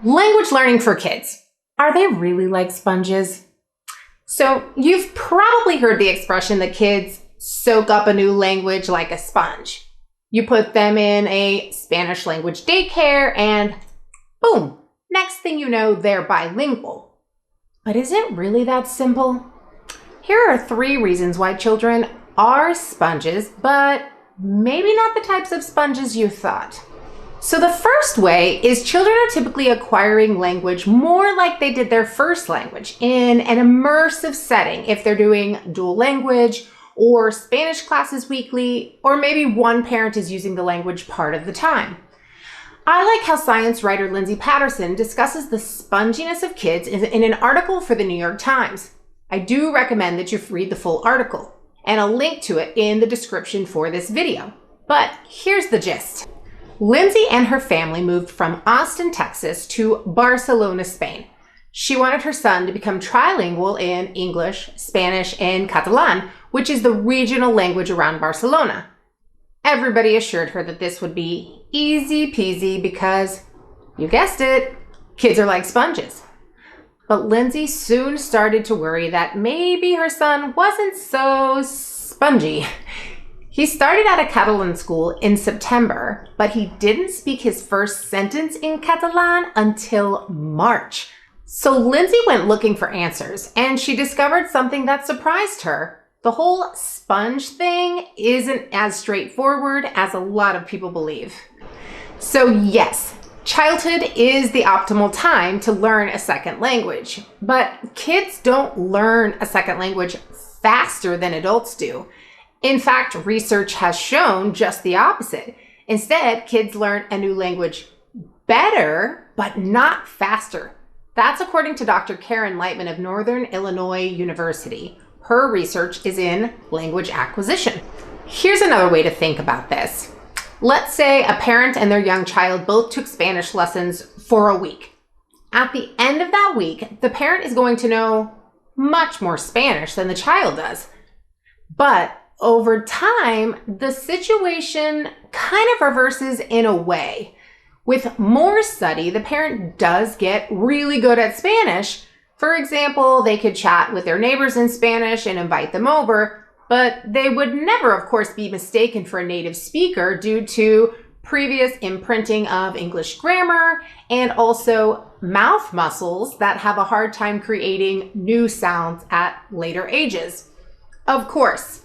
Language learning for kids. Are they really like sponges? So you've probably heard the expression that kids soak up a new language like a sponge. You put them in a Spanish language daycare and boom, next thing you know, they're bilingual. But is it really that simple? Here are 3 reasons why children are sponges, but maybe not the types of sponges you thought. So the first way is children are typically acquiring language more like they did their first language in an immersive setting if they're doing dual language or Spanish classes weekly, or maybe one parent is using the language part of the time. I like how science writer Lindsay Patterson discusses the sponginess of kids in an article for the New York Times. I do recommend that you read the full article, and I'll link to it in the description for this video. But here's the gist. Lindsay and her family moved from Austin, Texas to Barcelona, Spain. She wanted her son to become trilingual in English, Spanish, and Catalan, which is the regional language around Barcelona. Everybody assured her that this would be easy peasy because, you guessed it, kids are like sponges. But Lindsay soon started to worry that maybe her son wasn't so spongy. He started at a Catalan school in September, but he didn't speak his first sentence in Catalan until March. So Lindsay went looking for answers, and she discovered something that surprised her. The whole sponge thing isn't as straightforward as a lot of people believe. So yes, childhood is the optimal time to learn a second language, but kids don't learn a second language faster than adults do. In fact, research has shown just the opposite. Instead, kids learn a new language better, but not faster. That's according to Dr. Karen Lightman of Northern Illinois University. Her research is in language acquisition. Here's another way to think about this. Let's say a parent and their young child both took Spanish lessons for a week. At the end of that week, the parent is going to know much more Spanish than the child does. But over time, the situation kind of reverses in a way. With more study, the parent does get really good at Spanish. For example, they could chat with their neighbors in Spanish and invite them over, but they would never, of course, be mistaken for a native speaker due to previous imprinting of English grammar and also mouth muscles that have a hard time creating new sounds at later ages. Of course,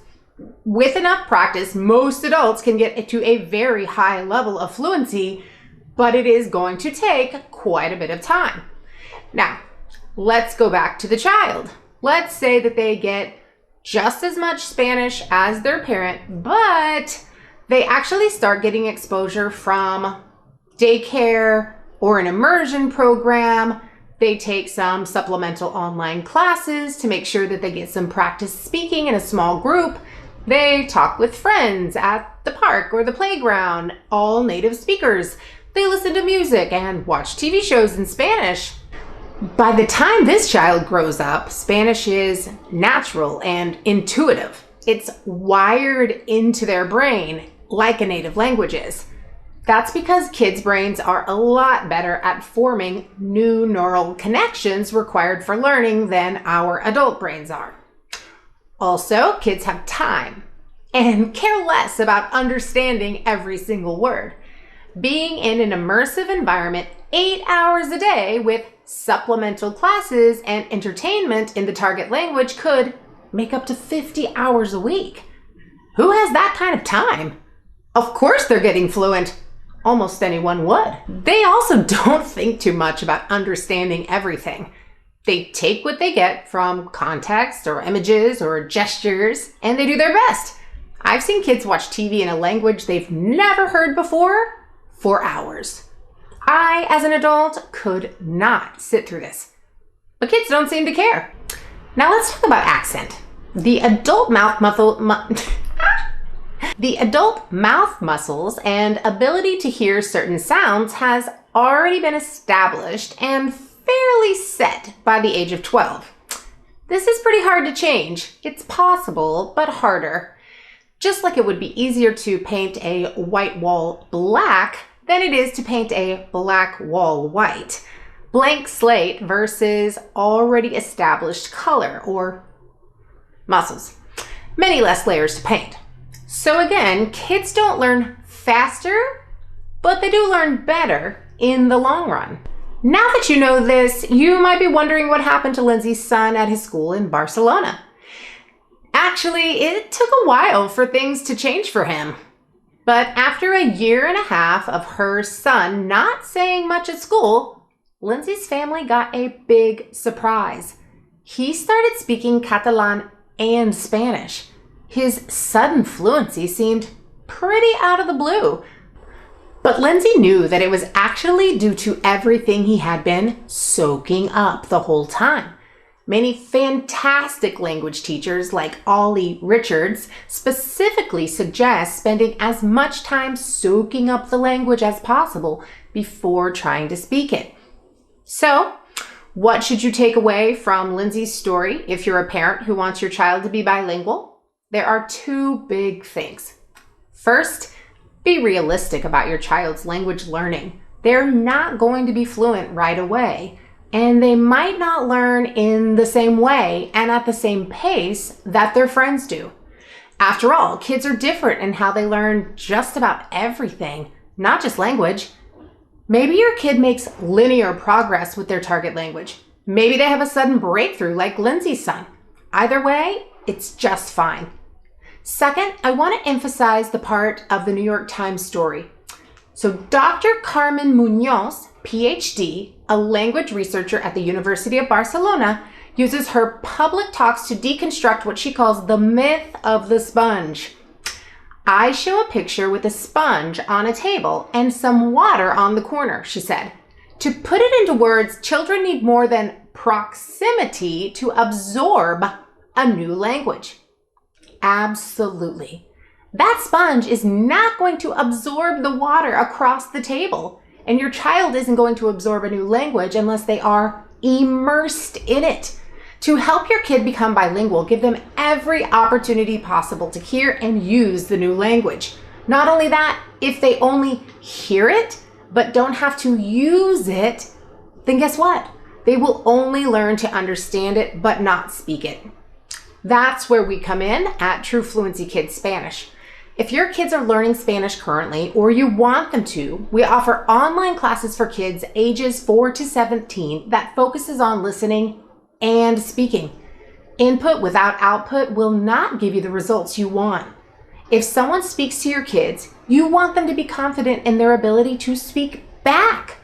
with enough practice, most adults can get to a very high level of fluency, but it is going to take quite a bit of time. Now, let's go back to the child. Let's say that they get just as much Spanish as their parent, but they actually start getting exposure from daycare or an immersion program. They take some supplemental online classes to make sure that they get some practice speaking in a small group. They talk with friends at the park or the playground, all native speakers. They listen to music and watch TV shows in Spanish. By the time this child grows up, Spanish is natural and intuitive. It's wired into their brain like a native language is. That's because kids' brains are a lot better at forming new neural connections required for learning than our adult brains are. Also, kids have time and care less about understanding every single word. Being in an immersive environment 8 hours a day with supplemental classes and entertainment in the target language could make up to 50 hours a week. Who has that kind of time? Of course they're getting fluent. Almost anyone would. They also don't think too much about understanding everything. They take what they get from context or images or gestures, and they do their best. I've seen kids watch TV in a language they've never heard before for hours. I, as an adult, could not sit through this. But kids don't seem to care. Now let's talk about accent. The adult mouth muscles and ability to hear certain sounds has already been established and fairly set by the age of 12. This is pretty hard to change. It's possible, but harder. Just like it would be easier to paint a white wall black than it is to paint a black wall white. blank slate versus already established color or muscles. Many less layers to paint. So again, kids don't learn faster, but they do learn better in the long run. Now that you know this, you might be wondering what happened to Lindsay's son at his school in Barcelona. Actually, it took a while for things to change for him. But after a year and a half of her son not saying much at school, Lindsay's family got a big surprise. He started speaking Catalan and Spanish. His sudden fluency seemed pretty out of the blue. But Lindsay knew that it was actually due to everything he had been soaking up the whole time. Many fantastic language teachers like Ollie Richards specifically suggest spending as much time soaking up the language as possible before trying to speak it. So, what should you take away from Lindsay's story if you're a parent who wants your child to be bilingual? There are two big things. First, be realistic about your child's language learning. They're not going to be fluent right away, and they might not learn in the same way and at the same pace that their friends do. After all, kids are different in how they learn just about everything, not just language. Maybe your kid makes linear progress with their target language. Maybe they have a sudden breakthrough like Lindsay's son. Either way, it's just fine. Second, I want to emphasize the part of the New York Times story. So Dr. Carmen Munoz, PhD, a language researcher at the University of Barcelona, uses her public talks to deconstruct what she calls the myth of the sponge. I show a picture with a sponge on a table and some water on the corner, she said. To put it into words, children need more than proximity to absorb a new language. Absolutely. That sponge is not going to absorb the water across the table, and your child isn't going to absorb a new language unless they are immersed in it. To help your kid become bilingual, give them every opportunity possible to hear and use the new language. Not only that, if they only hear it, but don't have to use it, then guess what? They will only learn to understand it, but not speak it. That's where we come in at True Fluency Kids Spanish. If your kids are learning Spanish currently, or you want them to, we offer online classes for kids ages 4 to 17 that focuses on listening and speaking. Input without output will not give you the results you want. If someone speaks to your kids, you want them to be confident in their ability to speak back.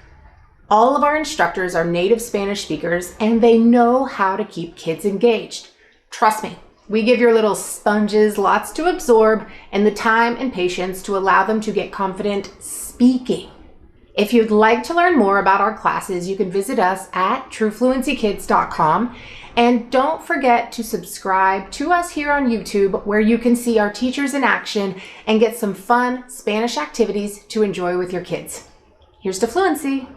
All of our instructors are native Spanish speakers, and they know how to keep kids engaged. Trust me, we give your little sponges lots to absorb and the time and patience to allow them to get confident speaking. If you'd like to learn more about our classes, you can visit us at TRUFLUENCYKIDS.com. And don't forget to subscribe to us here on YouTube, where you can see our teachers in action and get some fun Spanish activities to enjoy with your kids. Here's to fluency.